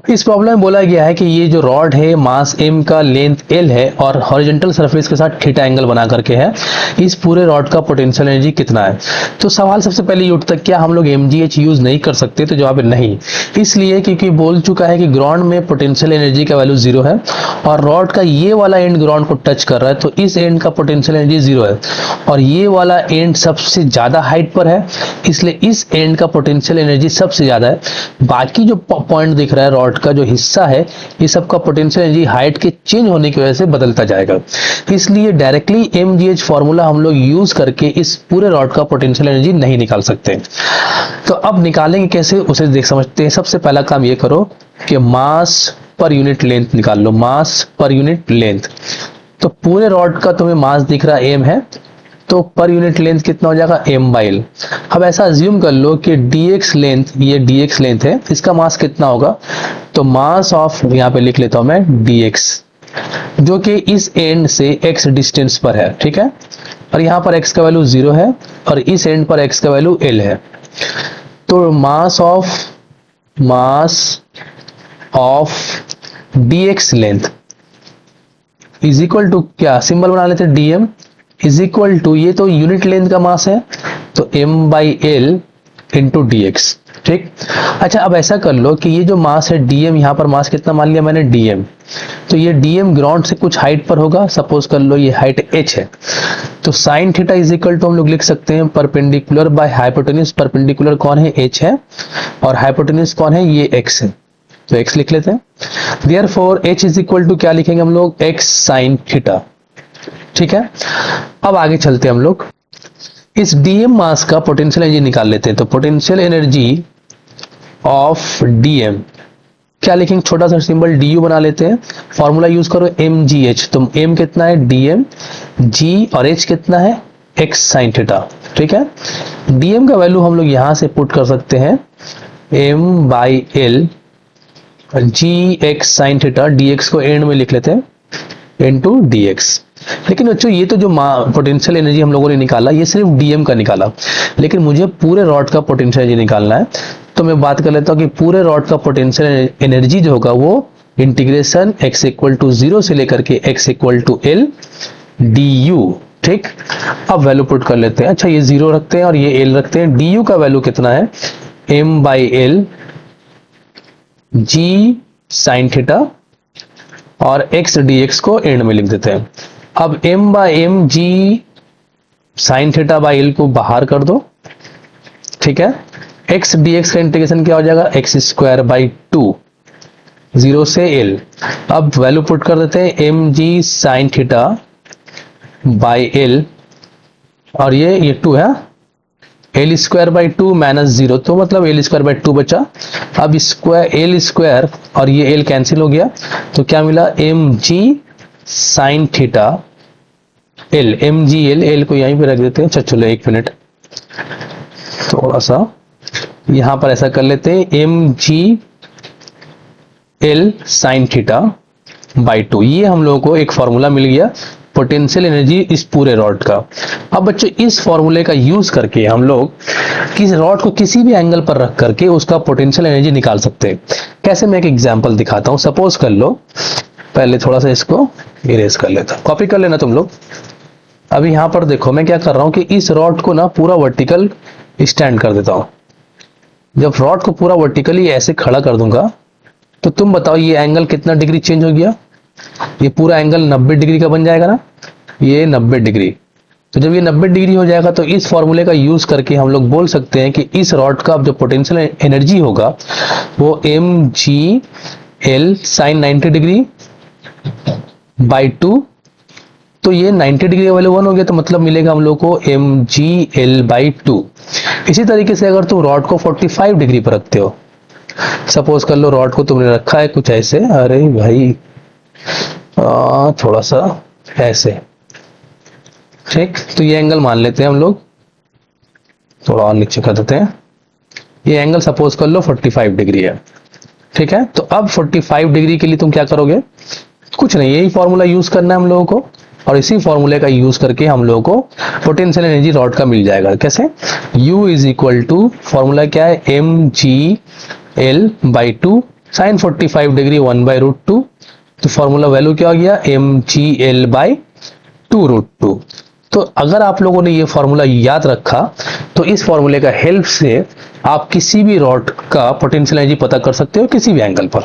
इस प्रॉब्लम में बोला गया है कि ये जो रॉड है मास m का लेंथ l है और हॉरिजॉन्टल सरफेस के साथ थीटा एंगल बना करके है, इस पूरे रॉड का पोटेंशियल एनर्जी कितना है। तो सवाल सबसे पहले ये उठता है क्या हम लोग mgh यूज नहीं कर सकते, तो जवाब है नहीं। इसलिए क्योंकि बोल चुका है कि ग्राउंड में पोटेंशियल एनर्जी का वैल्यू 0 है और रॉड का ये वाला एंड ग्राउंड को टच कर रहा है, तो इस एंड का पोटेंशियल एनर्जी 0 है और ये वाला एंड सबसे ज्यादा हाइट पर है, इसलिए इस एंड का पोटेंशियल एनर्जी सबसे ज्यादा है। बाकी जो पॉइंट दिख रहा है रॉड का जो हिस्सा है, ये सबका पोटेंशियल एनर्जी हाइट के चेंज होने की वजह से बदलता जाएगा। इसलिए डायरेक्टली mgh फॉर्मूला हम लोग यूज करके इस पूरे रॉड का पोटेंशियल एनर्जी नहीं निकाल सकते। तो अब निकालेंगे कैसे, उसे देख समझते हैं। सबसे पहला काम ये करो कि मास पर यूनिट लेंथ निकाल लो, मास पर यूनिट लेंथ। तो पूरे रॉड का तुम्हें मास दिख रहा है m है, तो पर यूनिट लेंथ कितना हो जाएगा m/l। अब ऐसा अज्यूम कर लो कि dx लेंथ, ये dx लेंथ है, इसका मास कितना होगा, तो मास ऑफ, यहाँ पे लिख लेता हूं मैं dx, जो कि इस एंड से x डिस्टेंस पर है, ठीक है। और यहाँ पर x का वैल्यू 0 है और इस एंड पर x का वैल्यू l है। तो mass of dx length is equal to, क्या सिंबल बना लेते हैं, dm इज इक्वल टू, ये तो यूनिट लेंथ का मास है तो m/l इंटू dx, ठीक। अच्छा अब ऐसा कर लो कि ये जो मास है dm, यहाँ पर मास कितना मान लिया मैंने dm, तो ये dm ग्राउंड से कुछ हाइट पर होगा, सपोज कर लो ये हाइट h है, तो sine theta is equal to हम लोग लिख सकते हैं परपेंडिकुलर बाय हाइपोटेन्यूज। परपेंडिकुलर कौन है, h है, और हाइपोटेन्यूज कौन है, ये x है, तो x लिख लेते हैं। Therefore h is equal to क्या लिखेंगे हम लोग, x साइन थीटा, ठीक है। अब आगे चलते हैं हम लोग, इस dm मास का पोटेंशियल एनर्जी निकाल लेते हैं। तो पोटेंशियल एनर्जी ऑफ dm क्या लिखेंगे, छोटा सा सिंबल du बना लेते हैं, फॉर्मूला यूज करो mgh, तो m कितना है dm, g और h कितना है x साइन थीटा, ठीक है। dm का वैल्यू हम लोग यहां से पुट कर सकते हैं m/l gx sine theta, dx को एंड में लिख लेते हैं इनटू dx। लेकिन बच्चों ये तो जो पोटेंशियल एनर्जी हम लोगों ने निकाला, ये सिर्फ dm का निकाला, लेकिन मुझे पूरे रॉड का पोटेंशियल एनर्जी निकालना है। तो मैं बात कर लेता हूँ कि पूरे रॉड का पोटेंशियल एनर्जी जो होगा वो इंटीग्रेशन x इक्वल टू 0 से लेकर के x equal to l du, ठीक। अब वैल्यू पुट कर लेते हैं। अच्छा ये 0 रखते हैं और ये l रखते हैं। du का वैल्यू कितना है, m/l g साइन थीटा और x dx को एंड में लिख देते हैं। अब m/m g sine theta by l को बाहर कर दो, ठीक है। x dx का इंटीग्रेशन क्या हो जाएगा, x स्क्वायर बाई 2, 0 से l। अब वैल्यू पुट कर देते हैं mg sine theta by l, और ये 2 है, l स्क्वायर बाई 2 माइनस 0, तो मतलब l स्क्वायर बाई 2 बचा। अब स्क्वायर l स्क्वायर और ये l कैंसिल हो गया, तो क्या मिला, mg sine theta l, mgl को यहीं पे रख देते हैं। चलो 1 मिनट, थोड़ा सा यहां पर ऐसा कर लेते हैं, mgl साइन थीटा बाई 2, ये हम लोगों को एक फॉर्मूला मिल गया पोटेंशियल एनर्जी इस पूरे रॉड का। अब बच्चों इस फॉर्मूले का यूज करके हम लोग किस रॉड को किसी भी एंगल पर रख करके उसका पोटेंशियल एनर्जी निकाल सकते हैं। कैसे, मैं एक एग्जांपल दिखाता हूं। सपोज कर लो, पहले थोड़ा सा इसको इरेज कर लेता हूं, कॉपी कर लेना तुम लोग। अभी यहां पर देखो मैं क्या कर रहा हूं कि इस रॉड को ना पूरा वर्टिकल स्टैंड कर देता हूं। जब रॉड को पूरा वर्टिकली ऐसे खड़ा कर दूंगा तो तुम बताओ ये एंगल कितना डिग्री चेंज हो गया, ये पूरा एंगल 90 डिग्री का बन जाएगा ना, ये 90 डिग्री। तो जब ये 90 डिग्री हो जाएगा तो इस फॉर्मूले का यूज करके हम लोग बोल सकते हैं कि इस रॉड का जो पोटेंशियल एनर्जी होगा वो mgl साइन 90 डिग्री बाई 2, तो ये 90 डिग्री वैल्यू 1 हो गया, तो मतलब मिलेगा हम लोग को mgl बाई 2। इसी तरीके से अगर तुम रॉड को 45 डिग्री पर रखते हो, सपोज कर लो रॉड को तुमने रखा है कुछ ऐसे, अरे भाई थोड़ा सा ऐसे, ठीक। तो ये एंगल मान लेते हैं हम लोग, थोड़ा और नीचे कर देते हैं, ये एंगल सपोज कर लो 45 डिग्री है, ठीक है। तो अब 45 डिग्री के लिए तुम क्या करोगे, कुछ नहीं, यही फॉर्मूला यूज करना है हम लोगों को, और इसी फॉर्मूले का यूज करके हम लोगों को पोटेंशियल एनर्जी रॉड का मिल जाएगा। कैसे, U is equal to, formula क्या है, mgl बाई 2 साइन 45 डिग्री 1/√2, तो फॉर्मूला वैल्यू क्या हो गया, mgl/2√2। तो अगर आप लोगों ने ये फॉर्मूला याद रखा तो इस फॉर्मूले का हेल्प से आप किसी भी रॉड का पोटेंशियल एनर्जी पता कर सकते हो किसी भी एंगल पर।